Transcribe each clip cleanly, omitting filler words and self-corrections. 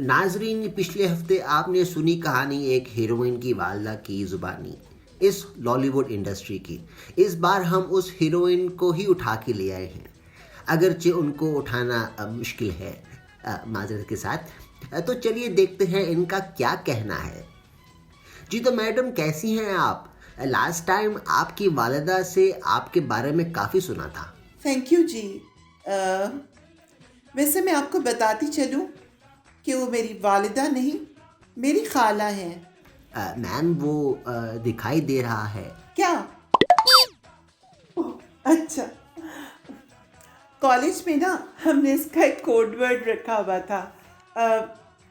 नाजरीन, पिछले हफ्ते आपने सुनी कहानी एक हीरोइन की वालदा की जुबानी इस लॉलीवुड इंडस्ट्री की। इस बार हम उस हीरोइन को ही उठा के ले आए हैं, अगरचे उनको उठाना मुश्किल है, माजरत के साथ। तो चलिए देखते हैं इनका क्या कहना है। जी तो मैडम, कैसी हैं आप? लास्ट टाइम आपकी वालिदा से आपके बारे में काफ़ी सुना था। थैंक यू जी। वैसे मैं आपको बताती चलूं कि वो मेरी वालिदा नहीं, मेरी खाला हैं। मैम, वो दिखाई दे रहा है। क्या? ओह, अच्छा। कॉलेज में ना हमने इसका एक कोड वर्ड रखा हुआ था,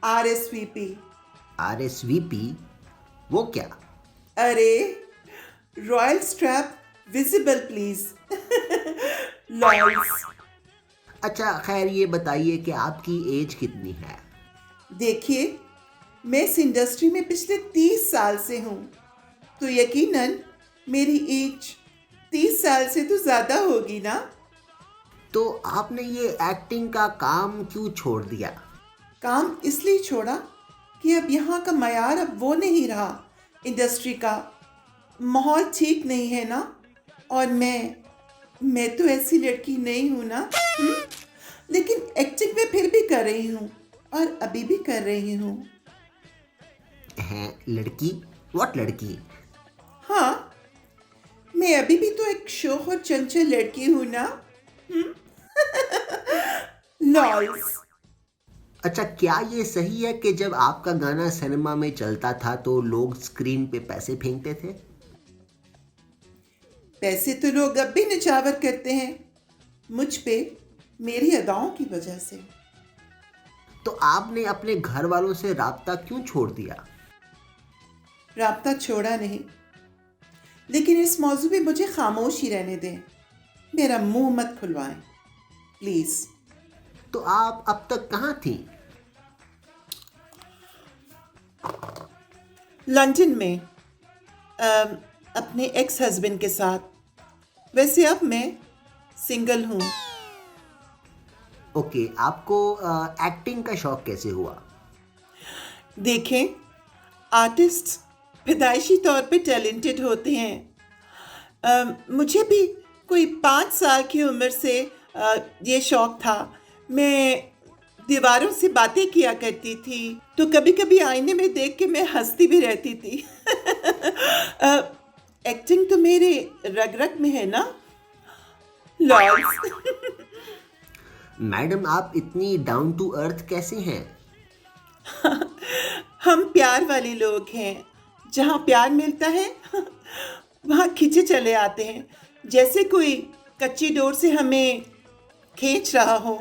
RSVP। RSVP? वो क्या? अरे, royal strap visible please. Lols. अच्छा, खैर ये बताइए कि आपकी एज कितनी है? देखिए, मैं इस इंडस्ट्री में पिछले 30 साल से हूँ, तो यकीनन मेरी एज 30 साल से तो ज़्यादा होगी ना। तो आपने ये एक्टिंग का काम क्यों छोड़ दिया? काम इसलिए छोड़ा कि अब यहाँ का मयार अब वो नहीं रहा। इंडस्ट्री का माहौल ठीक नहीं है ना। और मैं तो ऐसी लड़की नहीं हूँ ना। लेकिन एक्टिंग में फिर भी कर रही हूँ और अभी भी कर रही हूँ। हैं, लड़की? व्हाट लड़की? हाँ, मैं अभी भी तो एक शौक और चंचल लड़की हूँ ना। लॉल्स। अच्छा, क्या ये सही है कि जब आपका गाना सिनेमा में चलता था तो लोग स्क्रीन पे पैसे फेंकते थे? पैसे तो लोग अब भी निछावर करते हैं मुझ पे, मेरी अदाओं की वजह से। तो आपने अपने घर वालों से राब्ता क्यों छोड़ दिया? राब्ता छोड़ा नहीं, लेकिन इस मौजू पे मुझे खामोश ही रहने दें। मेरा मुंह मत खुलवाएं प्लीज। तो आप अब तक कहाँ थी? लंदन में, अपने एक्स हस्बैंड के साथ। वैसे अब मैं सिंगल हूँ। ओके, आपको एक्टिंग का शौक कैसे हुआ? देखें, आर्टिस्ट पैदाइशी तौर पे टैलेंटेड होते हैं। मुझे भी कोई 5 साल की उम्र से ये शौक था। मैं दीवारों से बातें किया करती थी, तो कभी कभी आईने में देख के मैं हंसती भी रहती थी। एक्टिंग तो मेरे रग रग में है ना। लॉल्स। मैडम, आप इतनी डाउन टू अर्थ कैसे हैं? हम प्यार वाले लोग हैं। जहाँ प्यार मिलता है वहाँ खींचे चले आते हैं, जैसे कोई कच्ची डोर से हमें खींच रहा हो।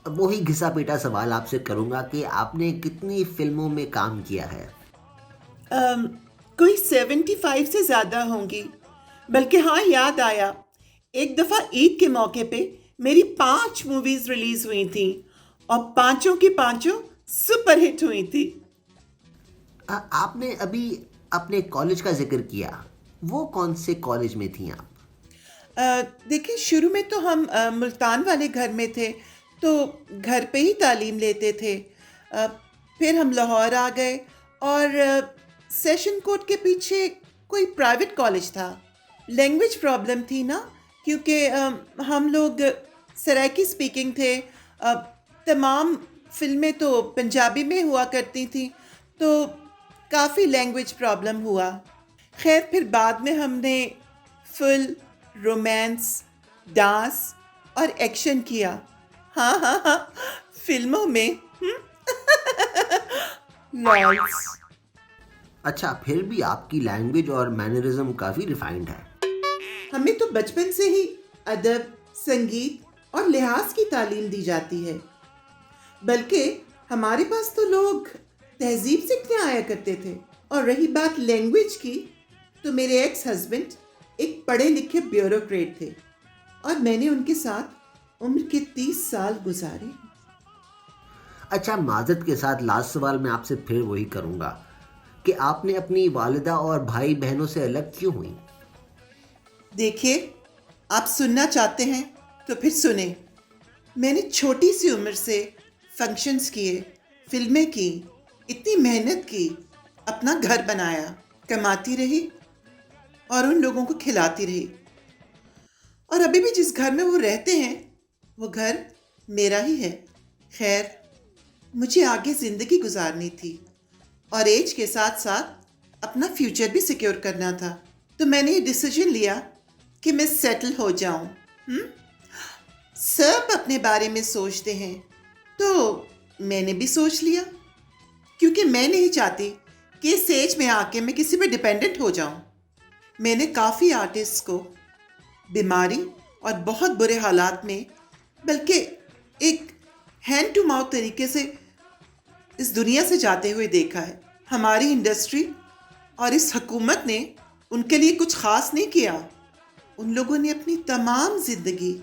अब वही घिसा पीटा सवाल आपसे करूंगा कि आपने कितनी फिल्मों में काम किया है? कोई 75 से ज़्यादा होंगी। बल्कि हाँ, याद आया, एक दफ़ा ईद के मौके पे मेरी 5 मूवीज़ रिलीज़ हुई थी और पांचों की पांचों सुपर हिट हुई थी। आपने अभी अपने कॉलेज का जिक्र किया, वो कौन से कॉलेज में थी आप? देखिए, शुरू में तो हम मुल्तान वाले घर में थे, तो घर पे ही तालीम लेते थे। फिर हम लाहौर आ गए और सेशन कोर्ट के पीछे कोई प्राइवेट कॉलेज था। लैंग्वेज प्रॉब्लम थी ना, क्योंकि हम लोग सराइकी स्पीकिंग थे। तमाम फिल्में तो पंजाबी में हुआ करती थी, तो काफ़ी लैंग्वेज प्रॉब्लम हुआ। खैर, फिर बाद में हमने फुल रोमांस, डांस और एक्शन किया। हाँ हाँ हाँ, फिल्मों में। लॉल्स। अच्छा, फिर भी आपकी लैंग्वेज और मैनरिज्म काफ़ी रिफाइंड है। हमें तो बचपन से ही अदब, संगीत और लिहाज की तालीम दी जाती है। बल्कि हमारे पास तो लोग तहजीब सीखने आया करते थे। और रही बात लैंग्वेज की, तो मेरे एक्स हस्बैंड एक पढ़े लिखे ब्यूरोक्रेट थे और मैंने उनके साथ उम्र के 30 साल गुजारे। अच्छा, माजरत के साथ लास्ट सवाल मैं आपसे फिर वही करूँगा कि आपने अपनी वालिदा और भाई बहनों से अलग क्यों हुई? देखिए, आप सुनना चाहते हैं तो फिर सुने। मैंने छोटी सी उम्र से फंक्शंस किए, फिल्में की, इतनी मेहनत की, अपना घर बनाया, कमाती रही और उन लोगों को खिलाती रही। और अभी भी जिस घर में वो रहते हैं वो घर मेरा ही है। खैर, मुझे आगे ज़िंदगी गुजारनी थी और एज के साथ साथ अपना फ्यूचर भी सिक्योर करना था। तो मैंने ये डिसीजन लिया कि मैं सेटल हो जाऊं। सब अपने बारे में सोचते हैं, तो मैंने भी सोच लिया, क्योंकि मैं नहीं चाहती कि इस एज में आके मैं किसी पे डिपेंडेंट हो जाऊं। मैंने काफ़ी आर्टिस्ट्स को बीमारी और बहुत बुरे हालात में, बल्कि एक हैंड टू माउथ तरीके से इस दुनिया से जाते हुए देखा है। हमारी इंडस्ट्री और इस हुकूमत ने उनके लिए कुछ ख़ास नहीं किया। उन लोगों ने अपनी तमाम ज़िंदगी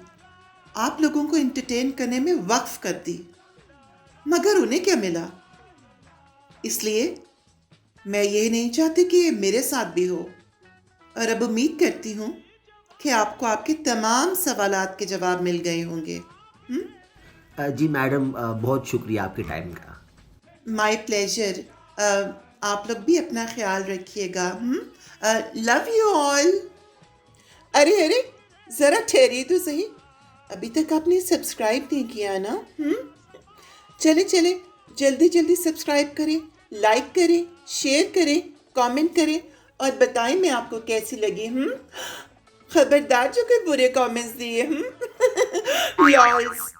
आप लोगों को एंटरटेन करने में वक्फ कर दी, मगर उन्हें क्या मिला? इसलिए मैं ये नहीं चाहती कि ये मेरे साथ भी हो। और अब उम्मीद करती हूँ कि आपको आपके तमाम सवालात के जवाब मिल गए होंगे। जी मैडम, बहुत शुक्रिया आपके टाइम का। My pleasure. आप लोग भी अपना ख्याल रखिएगा। Love you all. अरे अरे, ज़रा ठहरिए तो सही, अभी तक आपने सब्सक्राइब नहीं किया ना? चले चले, जल्दी जल्दी सब्सक्राइब करें, लाइक करें, शेयर करें, कमेंट करें और बताएं मैं आपको कैसी लगी। खबरदार जो कोई बुरे कमेंट्स दिए। लॉल्स।